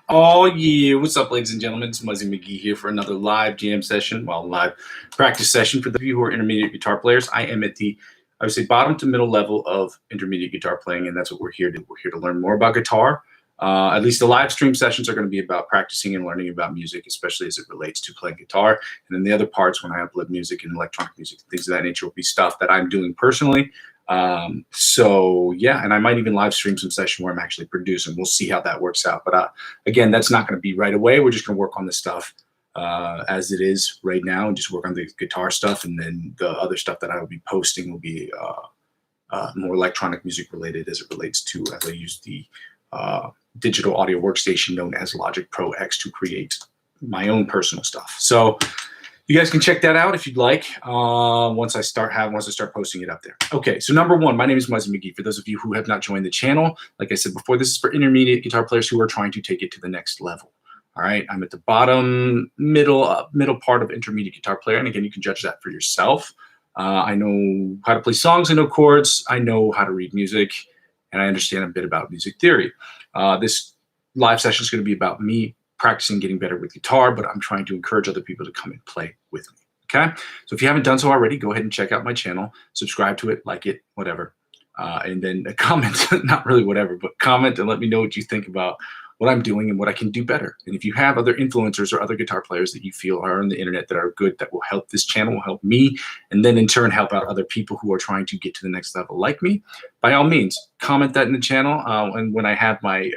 Oh yeah, what's up, ladies and gentlemen? It's Muzzy McGee here for another live jam session, live practice session for those of you who are intermediate guitar players. I am at the, I would say, bottom to middle level of intermediate guitar playing, and that's what we're here to. We're here to learn more about guitar. At least the live stream sessions are going to be about practicing and learning about music, especially as it relates to playing guitar. And then the other parts, when I upload music and electronic music, things of that nature, will be stuff that I'm doing personally. So yeah, and I might even live stream some session where I'm actually producing. We'll see how that works out. But again, that's not going to be right away. We're just going to work on this stuff as it is right now, and just work on the guitar stuff. And then the other stuff that I will be posting will be more electronic music related, as it relates to, as I use the digital audio workstation known as Logic Pro X to create my own personal stuff. So you guys can check that out if you'd like once I start posting it up there. Okay, so number one, my name is Muzzy McGee. For those of you who have not joined the channel, like I said before, this is for intermediate guitar players who are trying to take it to the next level. All right, I'm at the bottom, middle part of intermediate guitar player, and again, you can judge that for yourself. I know how to play songs, I know chords, I know how to read music, and I understand a bit about music theory. This live session is going to be about me practicing getting better with guitar, but I'm trying to encourage other people to come and play with me. Okay, so if you haven't done so already, go ahead and check out my channel, subscribe to it, like it, whatever, and then comment. Not really whatever, but comment and let me know what you think about what I'm doing and what I can do better. And if you have other influencers or other guitar players that you feel are on the internet that are good, that will help this channel, will help me, and then in turn help out other people who are trying to get to the next level like me, by all means, comment that in the channel. And when I have my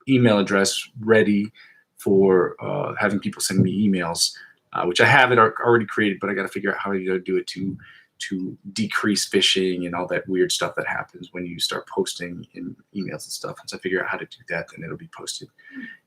email address ready for having people send me emails, which I have it already created, but I got to figure out how to do it to decrease phishing and all that weird stuff that happens when you start posting in emails and stuff. Once I figure out how to do that, then it'll be posted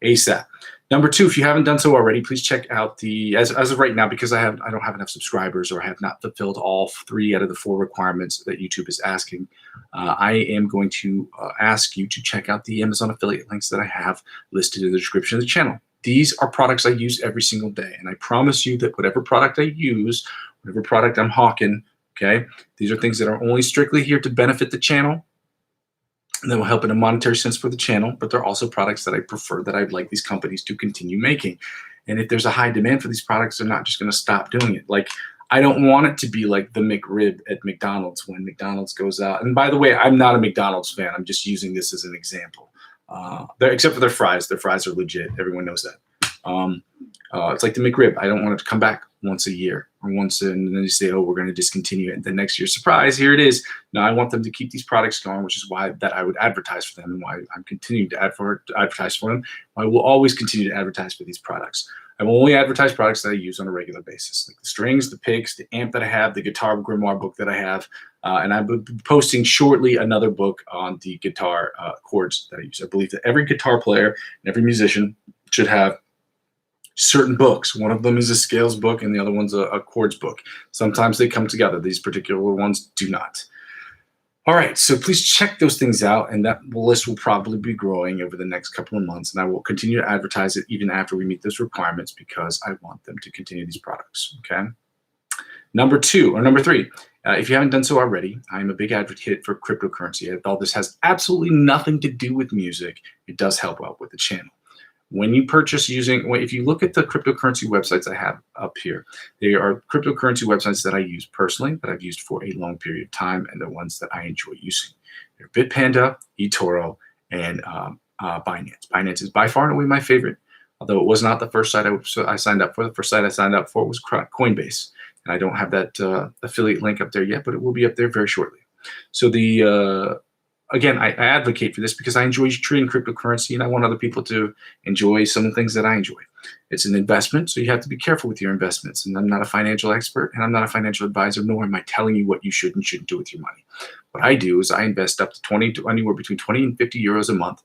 ASAP. Number two, if you haven't done so already, please check out the, as of right now, because I don't have enough subscribers, or I have not fulfilled all 3 out of the 4 requirements that YouTube is asking. I am going to ask you to check out the Amazon affiliate links that I have listed in the description of the channel. These are products I use every single day, and I promise you that whatever product I use, whatever product I'm hawking, okay, these are things that are only strictly here to benefit the channel, and that will help in a monetary sense for the channel, but they're also products that I prefer, that I'd like these companies to continue making. And if there's a high demand for these products, they're not just going to stop doing it. Like, I don't want it to be like the McRib at McDonald's when McDonald's goes out. And by the way, I'm not a McDonald's fan. I'm just using this as an example. Except for their fries. Their fries are legit. Everyone knows that. It's like the McRib. I don't want it to come back once a year or once, and then they say, oh, we're going to discontinue it. And then next year, surprise, here it is. No, I want them to keep these products going, which is why that I would advertise for them, and why I'm continuing to advertise for them. I will always continue to advertise for these products. I will only advertise products that I use on a regular basis, like the strings, the picks, the amp that I have, the guitar grimoire book that I have, and I will be posting shortly another book on the guitar chords that I use. I believe that every guitar player and every musician should have certain books. One of them is a scales book, and the other one's a chords book. Sometimes they come together. These particular ones do not. All right, so please check those things out, and that list will probably be growing over the next couple of months, and I will continue to advertise it even after we meet those requirements, because I want them to continue these products, okay? Number 3, if you haven't done so already, I'm a big advocate for cryptocurrency. Although this has absolutely nothing to do with music, it does help out with the channel. When you purchase if you look at the cryptocurrency websites I have up here, they are cryptocurrency websites that I use personally, that I've used for a long period of time, and the ones that I enjoy using. They're Bitpanda, eToro, and Binance. Binance is by far and away my favorite, although it was not the first site I signed up for. The first site I signed up for was Coinbase, and I don't have that affiliate link up there yet, but it will be up there very shortly. So again, I advocate for this because I enjoy trading cryptocurrency, and I want other people to enjoy some of the things that I enjoy. It's an investment, so you have to be careful with your investments. And I'm not a financial expert, and I'm not a financial advisor, nor am I telling you what you should and shouldn't do with your money. What I do is I invest up to anywhere between 20 and 50 euros a month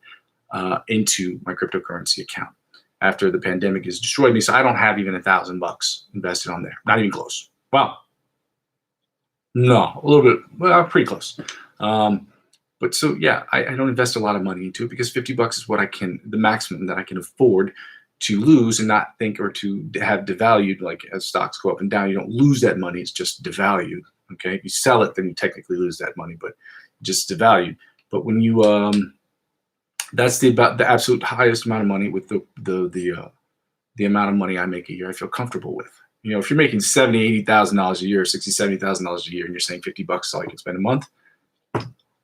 into my cryptocurrency account. After the pandemic has destroyed me, so I don't have even $1,000 invested on there. Not even close. Well, no, a little bit, well, pretty close. But so, yeah, I don't invest a lot of money into it, because $50 is the maximum that I can afford to lose and not think, or to have devalued. Like, as stocks go up and down, you don't lose that money. It's just devalued. Okay. If you sell it, then you technically lose that money, but just devalued. But when you That's about the absolute highest amount of money with the amount of money I make a year. I feel comfortable with. If you're making $70,000, $80,000 a year, $60,000, $70,000 a year, and you're saying $50 is all you can spend a month,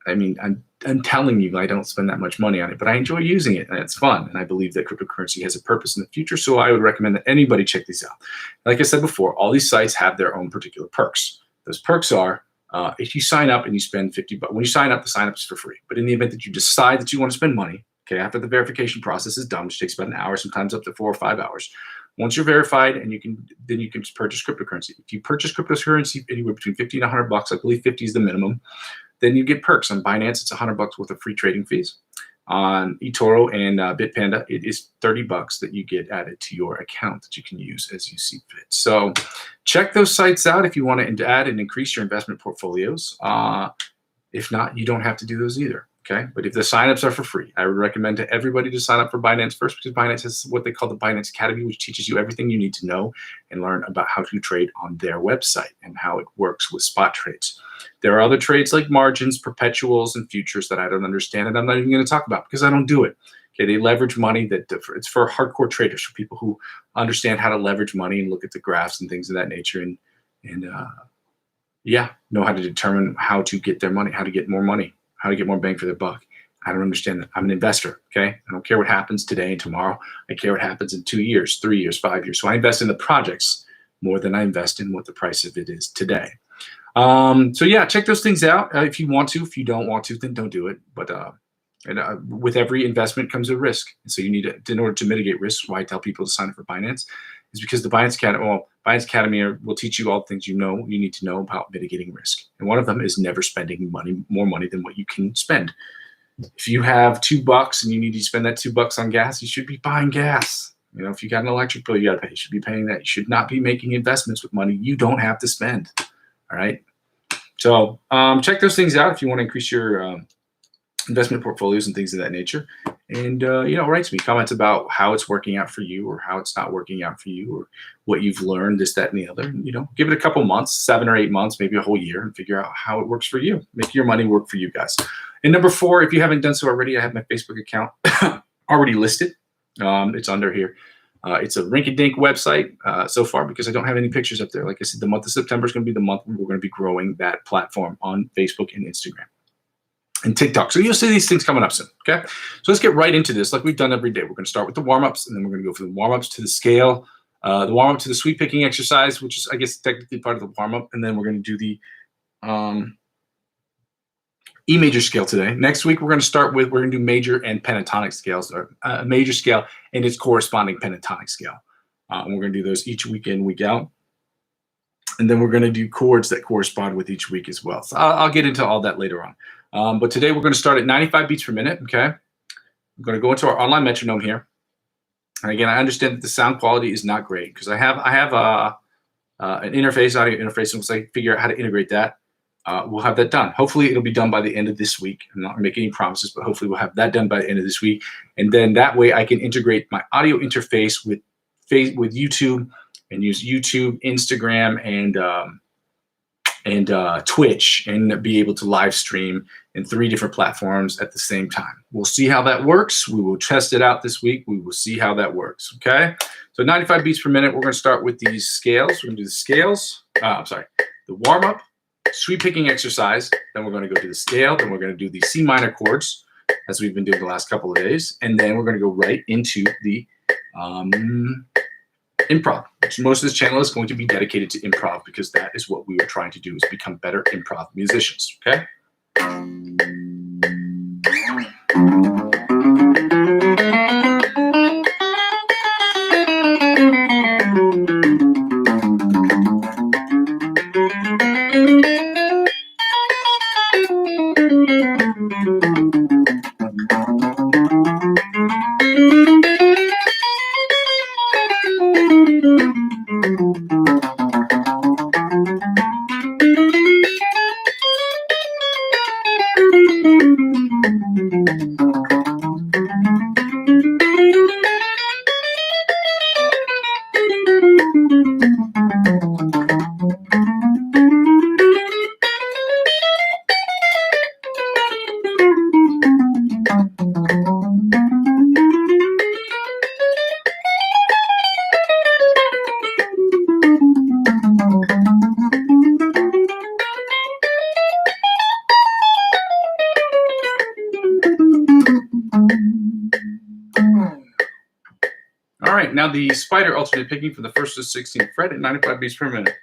I mean, I'm telling you, I don't spend that much money on it, but I enjoy using it and it's fun. And I believe that cryptocurrency has a purpose in the future. So I would recommend that anybody check these out. Like I said before, all these sites have their own particular perks. Those perks are if you sign up and you spend $50, when you sign up, the sign up is for free. But in the event that you decide that you want to spend money, okay, after the verification process is done, which takes about an hour, sometimes up to 4 or 5 hours. Once you're verified, and you can purchase cryptocurrency. If you purchase cryptocurrency anywhere between $50 and $100, I believe 50 is the minimum. Then you get perks. On Binance, it's $100 worth of free trading fees. On eToro and Bitpanda, it is $30 that you get added to your account that you can use as you see fit. So check those sites out if you want to add and increase your investment portfolios. If not, you don't have to do those either. Okay, but if the signups are for free, I would recommend to everybody to sign up for Binance first, because Binance has what they call the Binance Academy, which teaches you everything you need to know and learn about how to trade on their website and how it works with spot trades. There are other trades like margins, perpetuals, and futures that I don't understand, and I'm not even going to talk about because I don't do it. Okay, they leverage money it's for hardcore traders, for people who understand how to leverage money and look at the graphs and things of that nature, and know how to determine how to get their money, how to get more money, how to get more bang for their buck. I don't understand that. I'm an investor, okay? I don't care what happens today and tomorrow. I care what happens in 2 years, 3 years, 5 years. So I invest in the projects more than I invest in what the price of it is today. So yeah, check those things out if you want to. If you don't want to, then don't do it. But with every investment comes a risk. And so you need to, in order to mitigate risk, why I tell people to sign up for Binance is because the Binance Academy will teach you all the things you need to know about mitigating risk. And one of them is never spending more money than what you can spend. If you have $2 and you need to spend that $2 on gas, you should be buying gas. If you got an electric bill, you got to pay. You should be paying that. You should not be making investments with money you don't have to spend. All right. So check those things out if you want to increase your investment portfolios and things of that nature. And, write to me, comments about how it's working out for you or how it's not working out for you or what you've learned, this, that, and the other. And, give it a couple months, 7 or 8 months, maybe a whole year, and figure out how it works for you. Make your money work for you guys. And number 4, if you haven't done so already, I have my Facebook account already listed. It's under here. It's a rink-a-dink website so far because I don't have any pictures up there. Like I said, the month of September is going to be the month where we're going to be growing that platform on Facebook and Instagram and TikTok. So you'll see these things coming up soon, okay? So let's get right into this like we've done every day. We're going to start with the warm-ups, and then we're going to go from the warm-ups to the scale, the warm-up to the sweep picking exercise, which is, I guess, technically part of the warm-up, and then we're going to do the E major scale today. Next week, we're going to do major and pentatonic scales, or a major scale and its corresponding pentatonic scale. And we're going to do those each week in, week out. And then we're going to do chords that correspond with each week as well. So I'll get into all that later on. But today we're going to start at 95 beats per minute, okay? I'm going to go into our online metronome here. And again, I understand that the sound quality is not great because I have an interface, audio interface, and once I figure out how to integrate that, we'll have that done. Hopefully it'll be done by the end of this week. I'm not making any promises, but hopefully we'll have that done by the end of this week. And then that way I can integrate my audio interface with YouTube and use YouTube, Instagram, and Twitch, and be able to live stream in 3 different platforms at the same time. We'll see how that works. We will test it out this week. We will see how that works, okay? So 95 beats per minute. We're going to start with these scales. We're going to do the scales. The warm-up, sweep picking exercise. Then we're going to go to the scale. Then we're going to do the C minor chords, as we've been doing the last couple of days. And then we're going to go right into the improv. Most of this channel is going to be dedicated to improv because that is what we are trying to do, is become better improv musicians, okay? All right, now the spider alternate picking from the 1st to 16th fret at 95 beats per minute.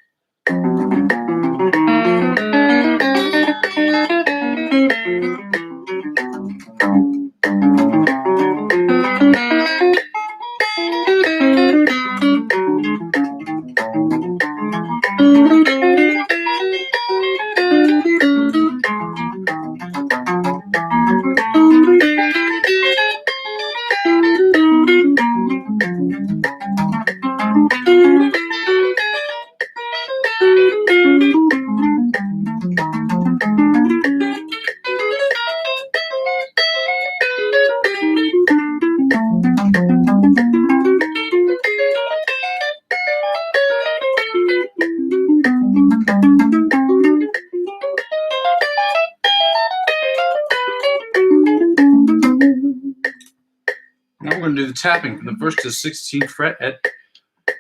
Now we're going to do the tapping from the 1st to 16th fret at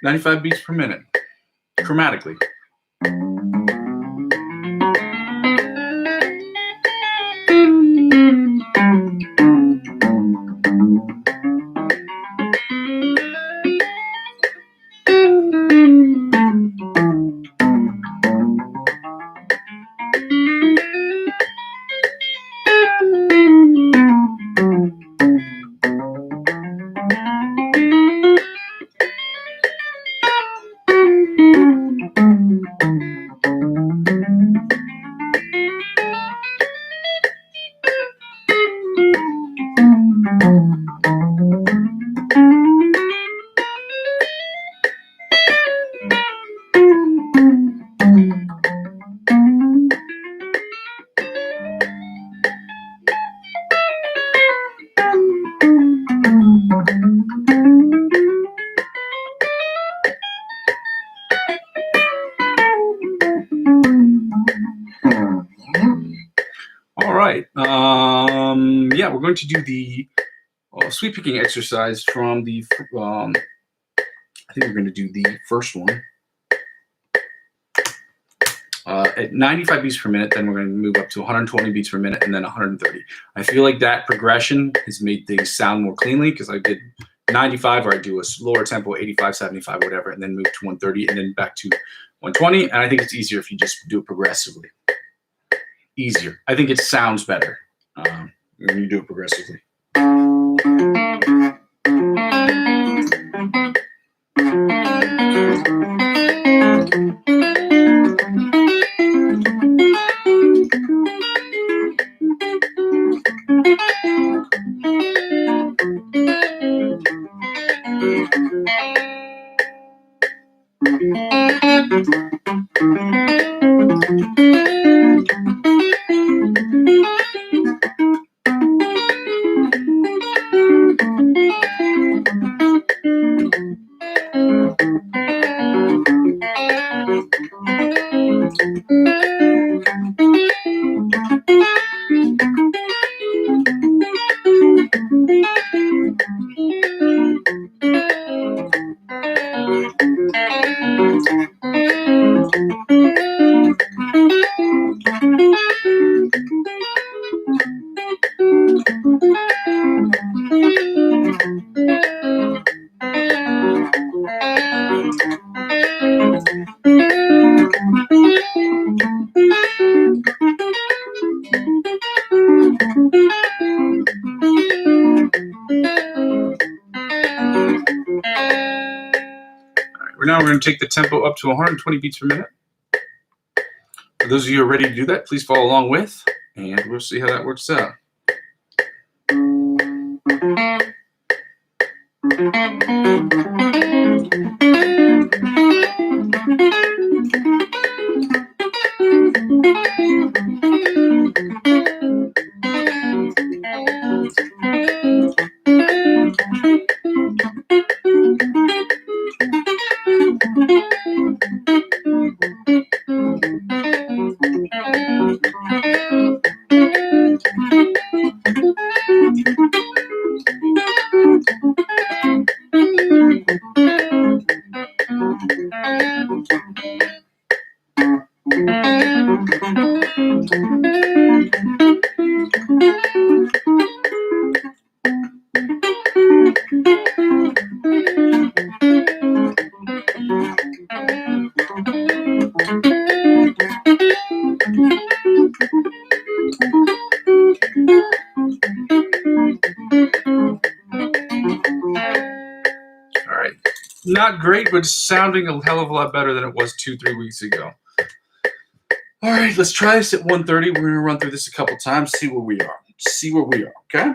95 beats per minute, chromatically. All right. Yeah, we're going to do the sweep picking exercise from the. I think we're going to do the first one at 95 beats per minute. Then we're going to move up to 120 beats per minute, and then 130. I feel like that progression has made things sound more cleanly because I did 95, or I do a lower tempo, 85, 75, whatever, and then move to 130, and then back to 120. And I think it's easier if you just do it progressively. Easier. I think it sounds better when you do it progressively. Now we're going to take the tempo up to 120 beats per minute. For those of you who are ready to do that, please follow along with, and we'll see how that works out. not great, but sounding a hell of a lot better than it was 2-3 weeks ago. All right, let's try this at 1:30. We're going to run through this a couple times, see where we are. Okay?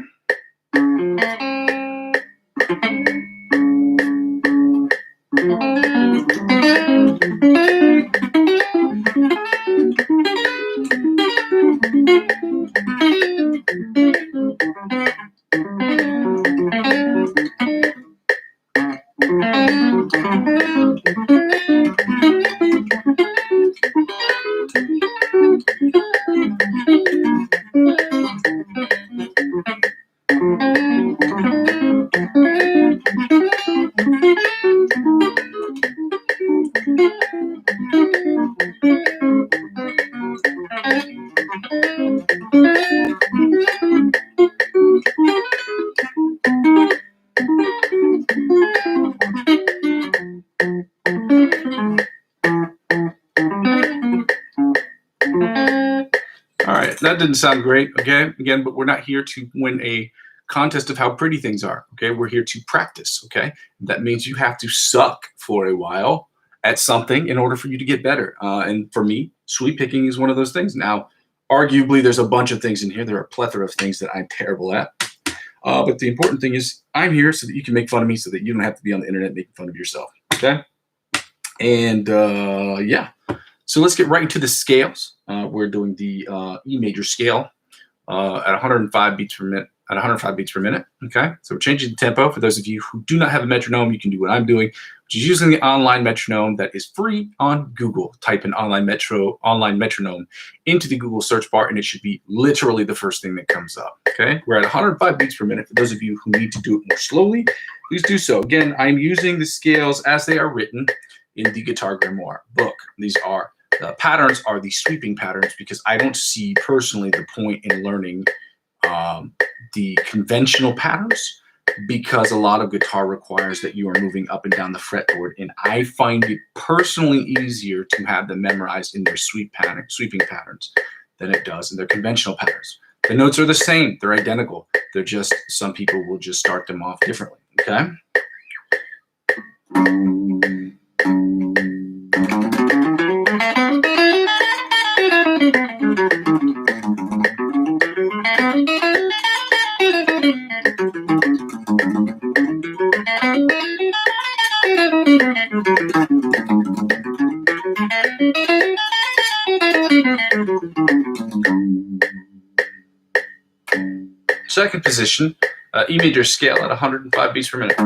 All right, that didn't sound great, okay? Again, but we're not here to win a contest of how pretty things are, okay? We're here to practice, okay? That means you have to suck for a while at something in order for you to get better. And for me, sweep picking is one of those things. Now, arguably, there's a bunch of things in here. There are a plethora of things that I'm terrible at. But the important thing is I'm here so that you can make fun of me so that you don't have to be on the internet making fun of yourself, okay? And yeah. So let's get right into the scales. We're doing the E major scale at 105 beats per minute. At 105 beats per minute. Okay, so we're changing the tempo. For those of you who do not have a metronome, you can do what I'm doing, which is using the online metronome that is free on Google. Type in online metronome into the Google search bar, and it should be literally the first thing that comes up. Okay, we're at 105 beats per minute. For those of you who need to do it more slowly, please do so. Again, I'm using the scales as they are written in the Guitar Grimoire book. These are the patterns are the sweeping patterns because I don't see personally the point in learning the conventional patterns because a lot of guitar requires that you are moving up and down the fretboard, and I find it personally easier to have them memorized in their sweeping patterns than it does in their conventional patterns. The notes are the same, they're identical. They're just some people will just start them off differently. Okay. Second position, E major scale at 105 beats per minute.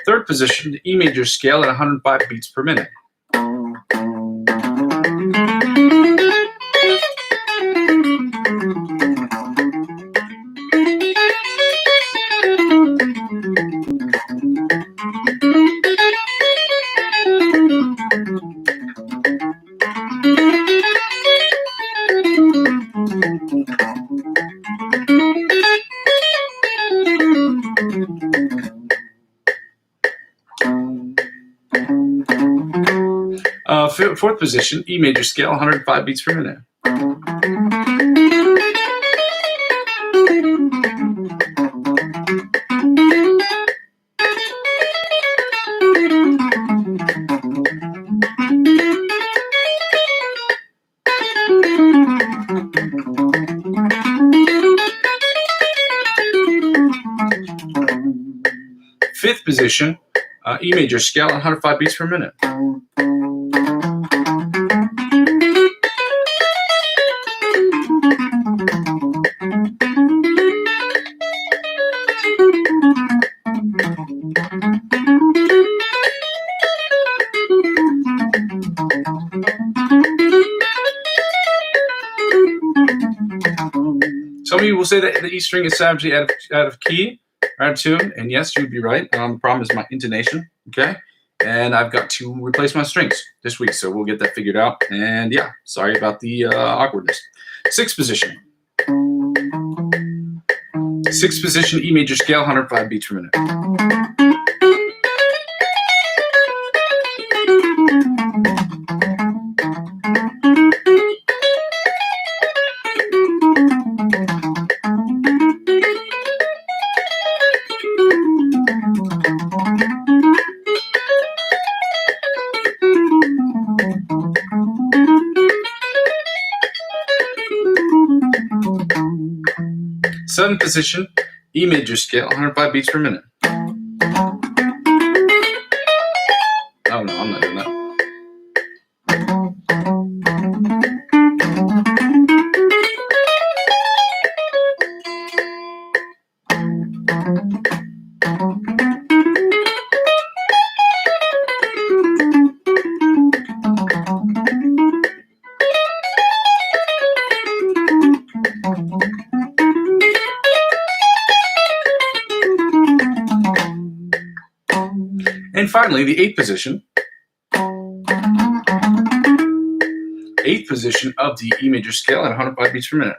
Third position, the E major scale at 105 beats per minute. Fourth position, E major scale, 105 beats per minute. Fifth position, E major scale, 105 beats per minute. Some of you will say that the E string is savagely out of key, out of tune, and yes, you would be right. The problem is my intonation, okay? and I've got to replace my strings this week, so we'll get that figured out. And yeah, sorry about the awkwardness. Sixth position. Sixth position, E major scale, 105 beats per minute. Seventh position, E major scale, 105 beats per minute. Oh no, I'm not doing that. And finally, the eighth position. Eighth position of the E major scale at 105 beats per minute.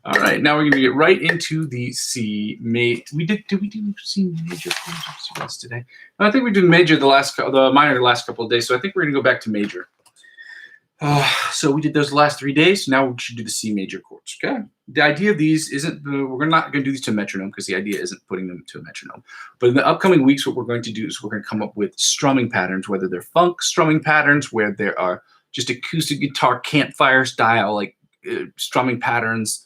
All right, now we're going to get right into the C major. Did we do C major chords today? No, I think we did major the minor the last couple of days, so I think we're going to go back to major. So we did those the last 3 days. Now we should do the C major chords. Okay. The idea of these isn't we're not going to do these to a metronome because the idea isn't putting them to a metronome. But in the upcoming weeks, what we're going to do is we're going to come up with strumming patterns, whether they're funk strumming patterns, where there are just acoustic guitar campfire style like strumming patterns,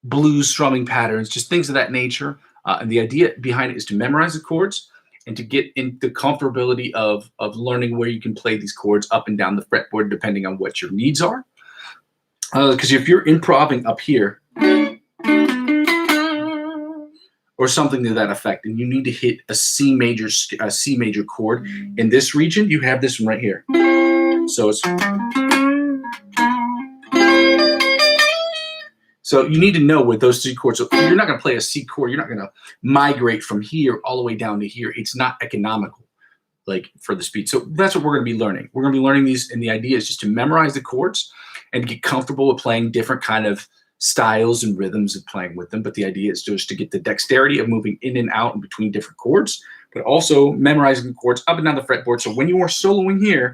blues strumming patterns, just things of that nature. And the idea behind it is to memorize the chords and to get into the comfortability of learning where you can play these chords up and down the fretboard depending on what your needs are. Because if you're improving up here or something to that effect, and you need to hit a C major chord in this region, you have this one right here. So it's So you need to know what those three chords. So you're not going to play a C chord. You're not going to migrate from here all the way down to here. It's not economical, like for the speed. So that's what we're going to be learning. We're going to be learning these, and the idea is just to memorize the chords and get comfortable with playing different kind of styles and rhythms of playing with them. But the idea is just to get the dexterity of moving in and out and between different chords, but also memorizing the chords up and down the fretboard. So when you are soloing here,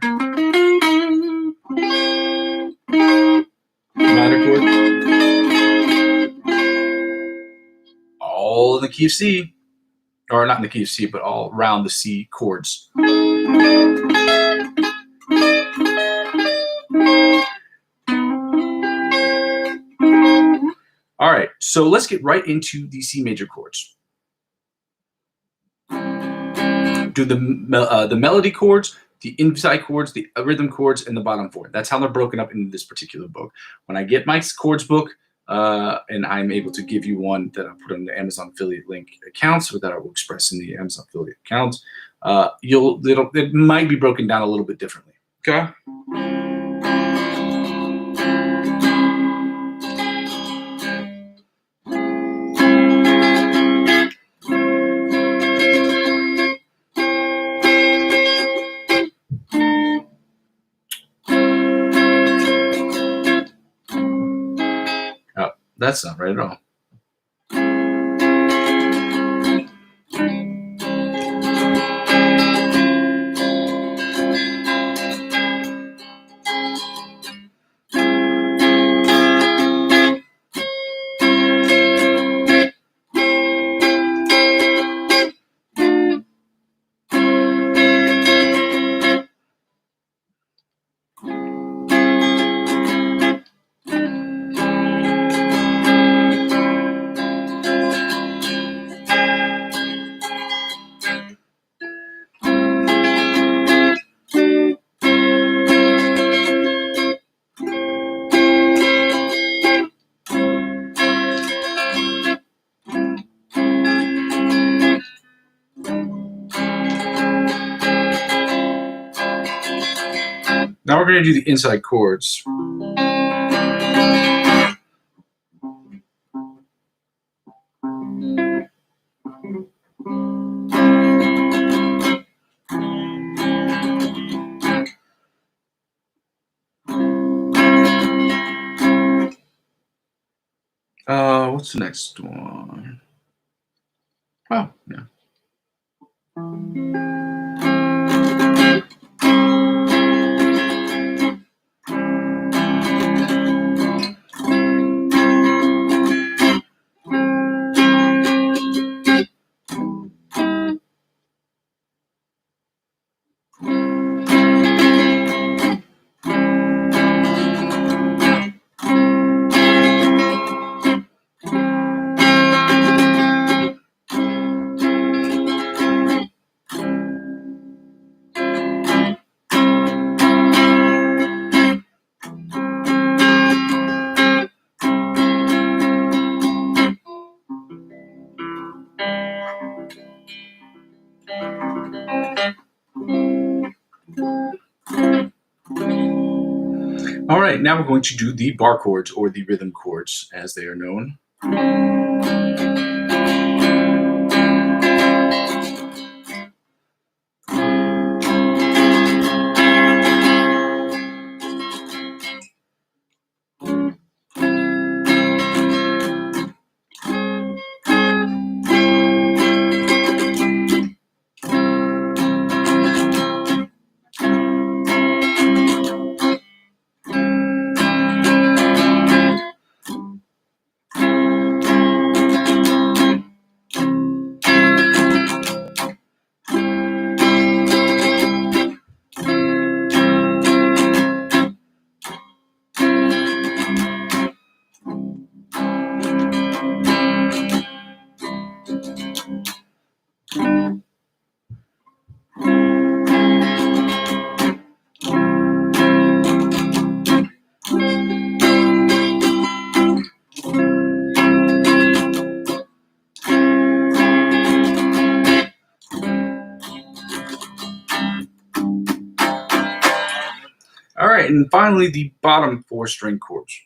minor chord, all in the key of C, or not in the key of C, but all around the C chords. All right, so let's get right into the C major chords. Do the melody chords, the inside chords, the rhythm chords, and the bottom four. That's how they're broken up in this particular book. When I get my chords book, and I'm able to give you one that I'll put on the Amazon affiliate link accounts, or that I will express in the Amazon affiliate accounts, it might be broken down a little bit differently. Okay. That's not right at all. Now we're going to do the inside chords. What's the next one? Oh, yeah. All right, now we're going to do the bar chords, or the rhythm chords, as they are known. All right, and finally, the bottom 4 string chords.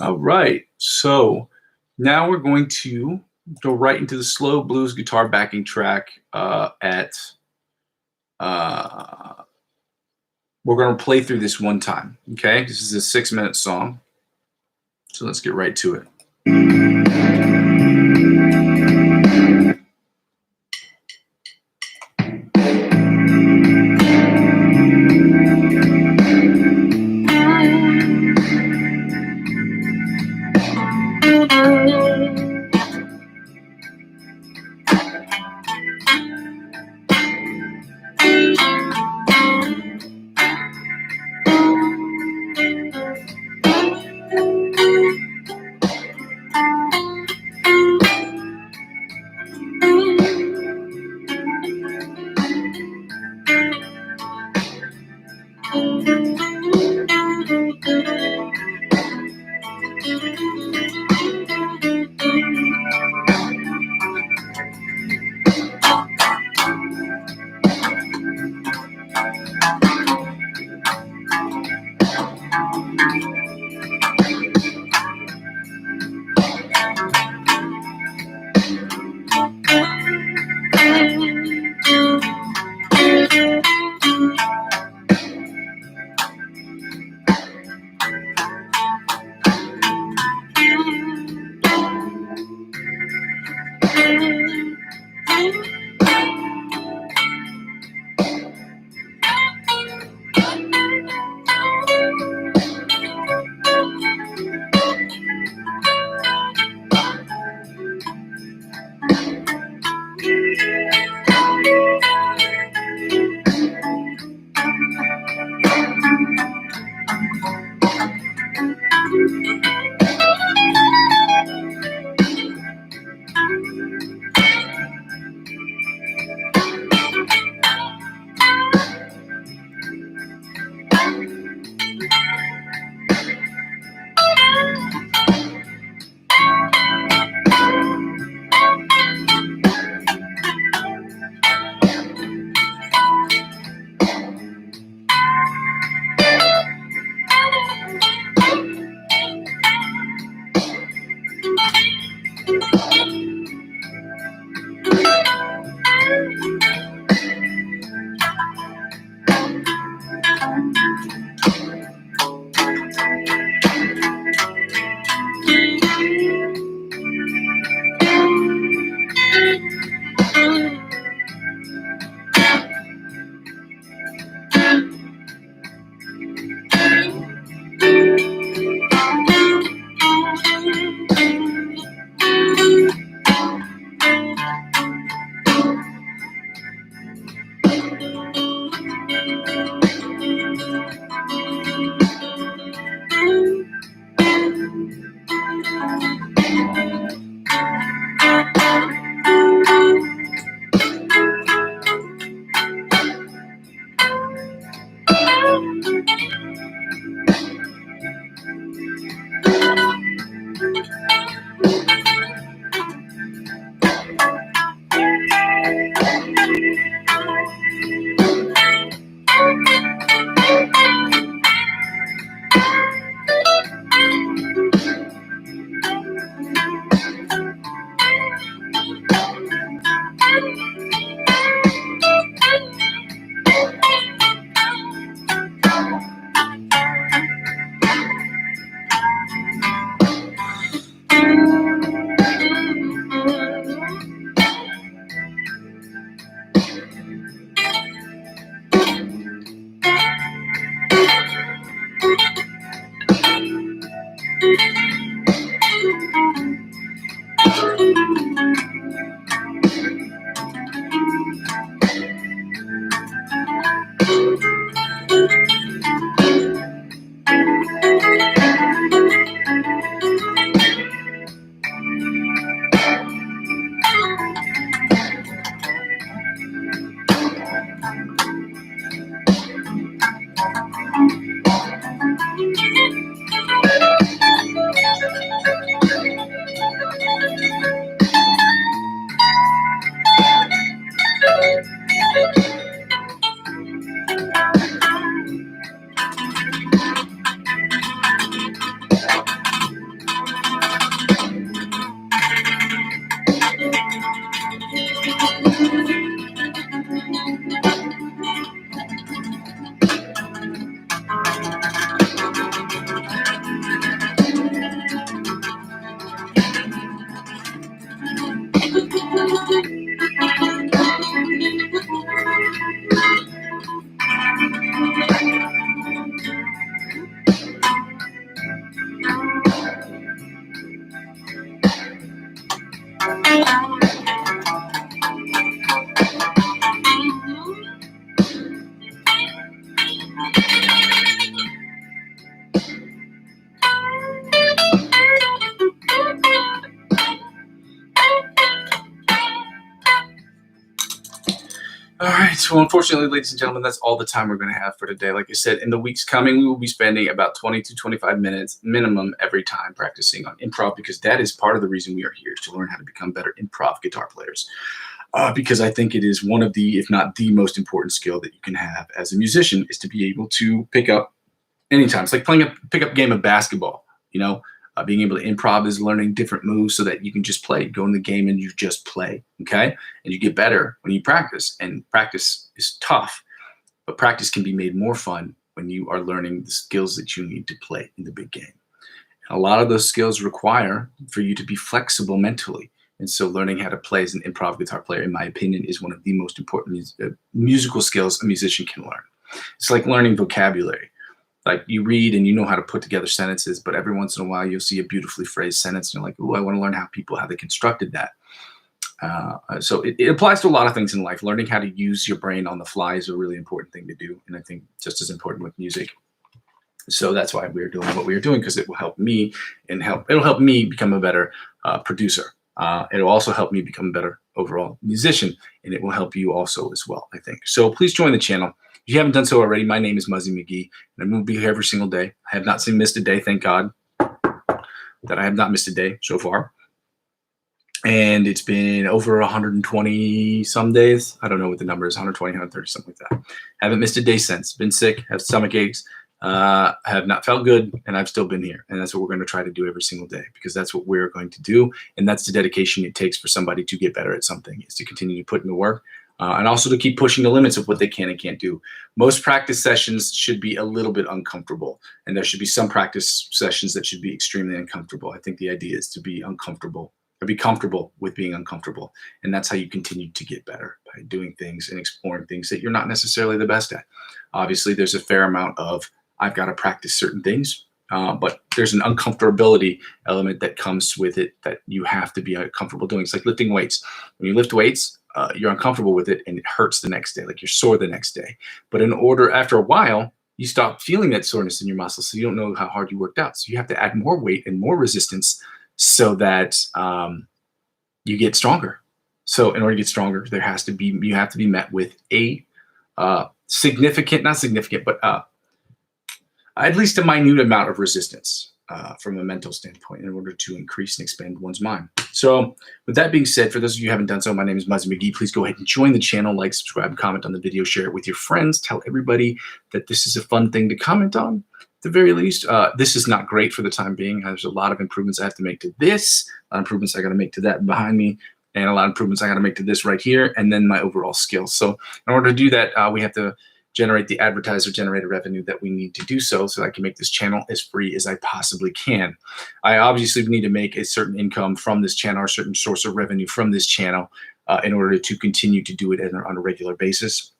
All right, so now we're going to go right into the slow blues guitar backing track we're going to play through this one time, okay? This is a 6-minute song, so let's get right to it. All right. So unfortunately, ladies and gentlemen, that's all the time we're going to have for today. Like I said, in the weeks coming, we will be spending about 20 to 25 minutes minimum every time practicing on improv, because that is part of the reason we are here, to learn how to become better improv guitar players. Because I think it is one of the, if not the most important skill that you can have as a musician, is to be able to pick up anytime. It's like playing a pickup game of basketball, being able to improv is learning different moves so that you can just play, go in the game and you just play, okay? And you get better when you practice, and practice is tough, but practice can be made more fun when you are learning the skills that you need to play in the big game. And a lot of those skills require for you to be flexible mentally. And so learning how to play as an improv guitar player, in my opinion, is one of the most important musical skills a musician can learn. It's like learning vocabulary. Like, you read and you know how to put together sentences, but every once in a while you'll see a beautifully phrased sentence and you're like, oh, I want to learn how they constructed that. So it applies to a lot of things in life. Learning how to use your brain on the fly is a really important thing to do. And I think just as important with music. So that's why we're doing what we're doing, because it will help me it'll help me become a better producer. It'll also help me become a better overall musician, and it will help you also as well, I think. So please join the channel. If you haven't done so already, my name is Muzzy McGee, and I'm going to be here every single day. I have not missed a day, thank God, that I have not missed a day so far. And it's been over 120 some days. I don't know what the number is, 120, 130, something like that. Haven't missed a day since. Been sick, have stomach aches, have not felt good, and I've still been here. And that's what we're going to try to do every single day, because that's what we're going to do. And that's the dedication it takes for somebody to get better at something, is to continue to put in the work. And also to keep pushing the limits of what they can and can't do. Most practice sessions should be a little bit uncomfortable, and there should be some practice sessions that should be extremely uncomfortable. I think the idea is to be uncomfortable, or be comfortable with being uncomfortable. And that's how you continue to get better, by doing things and exploring things that you're not necessarily the best at. Obviously, there's a fair amount of, I've got to practice certain things, but there's an uncomfortability element that comes with it that you have to be comfortable doing. It's like lifting weights. When you lift weights, you're uncomfortable with it and it hurts the next day, like you're sore the next day. But after a while, you stop feeling that soreness in your muscles. So you don't know how hard you worked out. So you have to add more weight and more resistance so that you get stronger. So in order to get stronger, you have to be met with a significant, not significant, but at least a minute amount of resistance from a mental standpoint in order to increase and expand one's mind. So with that being said, for those of you who haven't done so, my name is Muzzy McGee. Please go ahead and join the channel, like, subscribe, comment on the video, share it with your friends. Tell everybody that this is a fun thing to comment on. At the very least, this is not great for the time being. There's a lot of improvements I have to make to this, a lot of improvements I got to make to that behind me, and a lot of improvements I got to make to this right here, and then my overall skills. So in order to do that, we have to generate the advertiser-generated revenue that we need to do so I can make this channel as free as I possibly can. I obviously need to make a certain income from this channel or a certain source of revenue from this channel in order to continue to do it on a regular basis.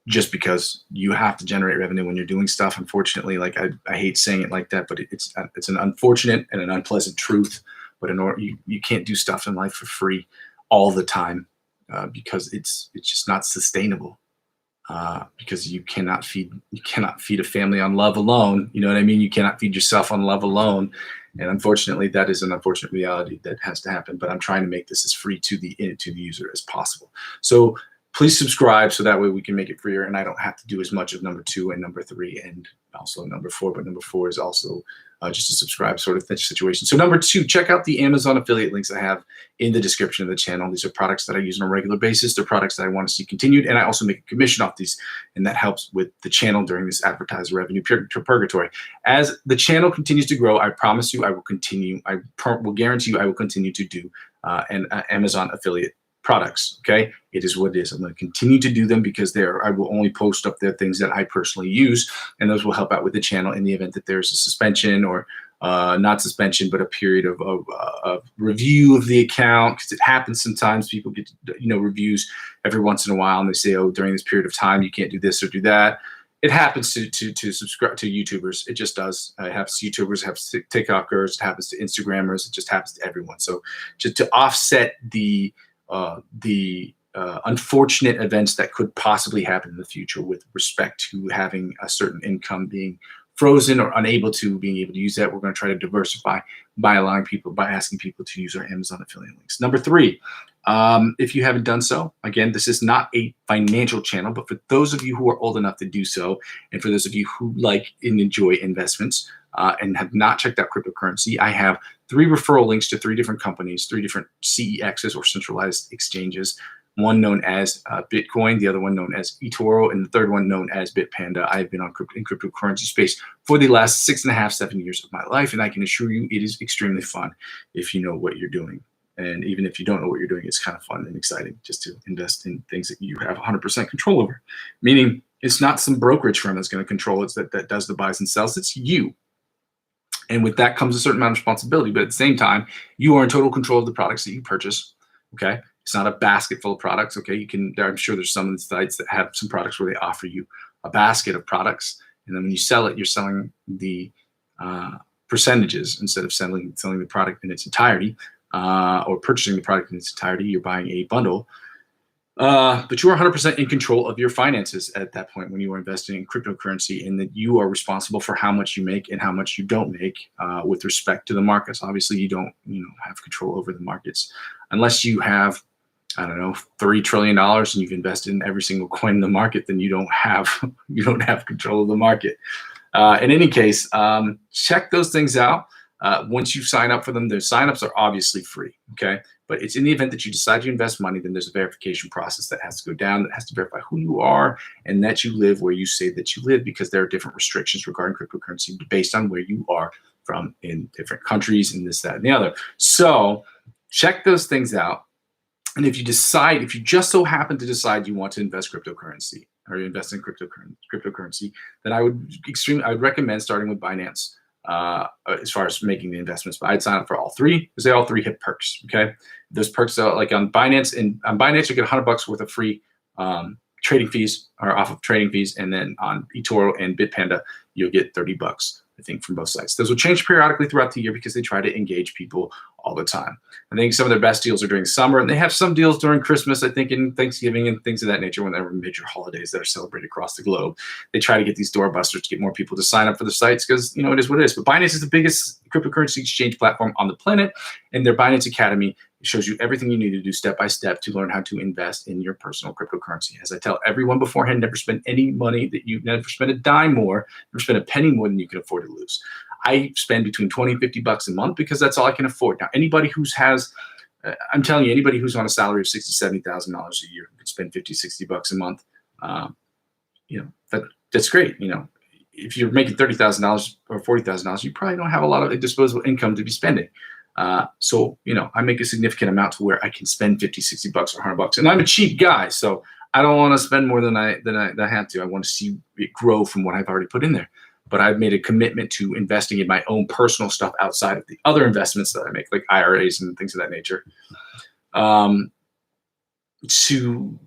Just because you have to generate revenue when you're doing stuff. Unfortunately, like I hate saying it like that, but it's an unfortunate and an unpleasant truth. But in order, you can't do stuff in life for free all the time because it's just not sustainable. Because you cannot feed a family on love alone. You know what I mean? You cannot feed yourself on love alone. And unfortunately, that is an unfortunate reality that has to happen. But I'm trying to make this as free to the user as possible. So please subscribe so that way we can make it freer and I don't have to do as much of number 2 and number 3 and also number 4. But number 4 is also just a subscribe sort of situation. So number 2, check out the Amazon affiliate links I have in the description of the channel. These are products that I use on a regular basis. They're products that I want to see continued, and I also make a commission off these, and that helps with the channel during this advertiser revenue purgatory. As the channel continues to grow, I promise you I will continue. I will guarantee you I will continue to do an Amazon affiliate products. Okay, it is what it is. I'm going to continue to do them because I will only post up there things that I personally use, and those will help out with the channel in the event that there's a suspension or not suspension, but a period of review of the account, because it happens sometimes. People get reviews every once in a while, and they say, oh, during this period of time you can't do this or do that. It happens to subscribe to YouTubers. It just does. It happens to YouTubers, it happens to TikTokers, it happens to Instagrammers, it just happens to everyone. So just to offset the unfortunate events that could possibly happen in the future with respect to having a certain income being frozen or unable to being able to use that, we're going to try to diversify by asking people to use our Amazon affiliate links. Number 3, if you haven't done so, again, this is not a financial channel, but for those of you who are old enough to do so, and for those of you who like and enjoy investments and have not checked out cryptocurrency, I have 3 referral links to 3 different companies, 3 different CEXs or centralized exchanges, one known as Bitcoin, the other one known as eToro, and the third one known as Bitpanda. I've been in cryptocurrency space for the last 6.5, 7 years of my life, and I can assure you it is extremely fun if you know what you're doing. And even if you don't know what you're doing, it's kind of fun and exciting just to invest in things that you have 100% control over. Meaning it's not some brokerage firm that's going to control it that does the buys and sells. It's you. And with that comes a certain amount of responsibility. But at the same time, you are in total control of the products that you purchase. Okay. It's not a basket full of products. Okay. I'm sure there's some of the sites that have some products where they offer you a basket of products. And then when you sell it, you're selling the percentages instead of selling the product in its entirety or purchasing the product in its entirety. You're buying a bundle. But you are 100% in control of your finances at that point when you are investing in cryptocurrency, and that you are responsible for how much you make and how much you don't make with respect to the markets. Obviously, you don't have control over the markets unless you have, I don't know, $3 trillion and you've invested in every single coin in the market. Then you don't have control of the market. In any case, check those things out. Once you sign up for them, the signups are obviously free. Okay. But it's in the event that you decide to invest money, then there's a verification process that has to go down, that has to verify who you are and that you live where you say that you live, because there are different restrictions regarding cryptocurrency based on where you are from in different countries and this, that, and the other. So check those things out. And if you just so happen to decide you want to invest cryptocurrency or invest in cryptocurrency, then I would recommend starting with Binance. As far as making the investments, but I'd sign up for all 3 because they all 3 hit perks. Okay, those perks are like on Binance, and on Binance you get $100 worth of free trading fees or off of trading fees, and then on eToro and Bitpanda you'll get $30 I think, from both sites. Those will change periodically throughout the year because they try to engage people all the time. I think some of their best deals are during summer, and they have some deals during Christmas, I think, and Thanksgiving and things of that nature, when there are major holidays that are celebrated across the globe. They try to get these doorbusters to get more people to sign up for the sites because, you know, it is what it is. But Binance is the biggest cryptocurrency exchange platform on the planet, and their Binance Academy shows you everything you need to do step by step to learn how to invest in your personal cryptocurrency. As I tell everyone beforehand, never spend any money that you never spend a dime more, never spend a penny more than you can afford to lose. I spend between 20 and 50 bucks a month because that's all I can afford. Now, anybody who's I'm telling you, anybody who's on a salary of $60,000, $70,000 a year can spend 50, 60 bucks a month. You know, that's great. You know, if you're making $30,000 or $40,000, you probably don't have a lot of disposable income to be spending. So, you know, I make a significant amount to where I can spend 50, 60 bucks or 100 bucks. And I'm a cheap guy, so I don't want to spend more than I have to. I want to see it grow from what I've already put in there. But I've made a commitment to investing in my own personal stuff outside of the other investments that I make, like IRAs and things of that nature, to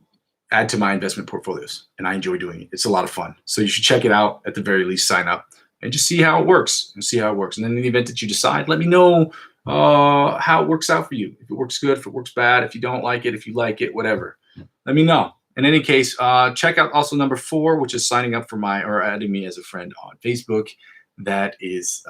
add to my investment portfolios. And I enjoy doing it. It's a lot of fun. So you should check it out. At the very least, sign up and just see how it works and then in the event that you decide, let me know how it works out for you. If it works good, if it works bad, if you don't like it, if you like it, whatever, let me know. In any case, check out also number 4, which is signing up for or adding me as a friend on Facebook. That is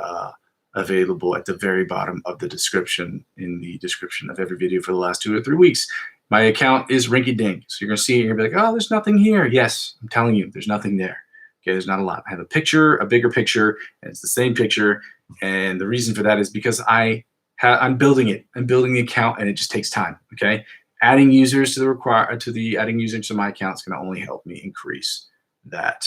available at the very bottom of the description, in the description of every video for the last 2 or 3 weeks. My account is rinky dink. So you're going to see it and you're going to be like, oh, there's nothing here. Yes, I'm telling you, there's nothing there. Okay, there's not a lot. I have a picture, a bigger picture, and it's the same picture. And the reason for that is because I'm building it. I'm building the account, and it just takes time. Okay. Adding users to adding users to my account is going to only help me increase that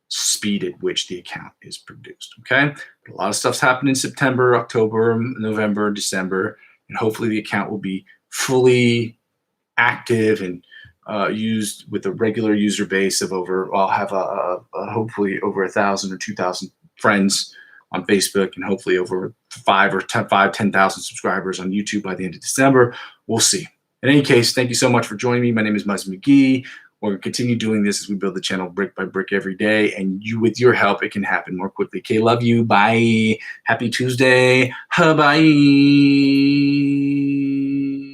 speed at which the account is produced. Okay, but a lot of stuff's happened in September, October, November, December, and hopefully the account will be fully active and used with a regular user base of over. I'll have hopefully over 1,000 or 2,000 friends on Facebook, and hopefully over 10,000 subscribers on YouTube by the end of December. We'll see. In any case, thank you so much for joining me. My name is Muzzy McGee. We're going to continue doing this as we build the channel brick by brick every day. And with your help, it can happen more quickly. Okay, love you. Bye. Happy Tuesday. Bye.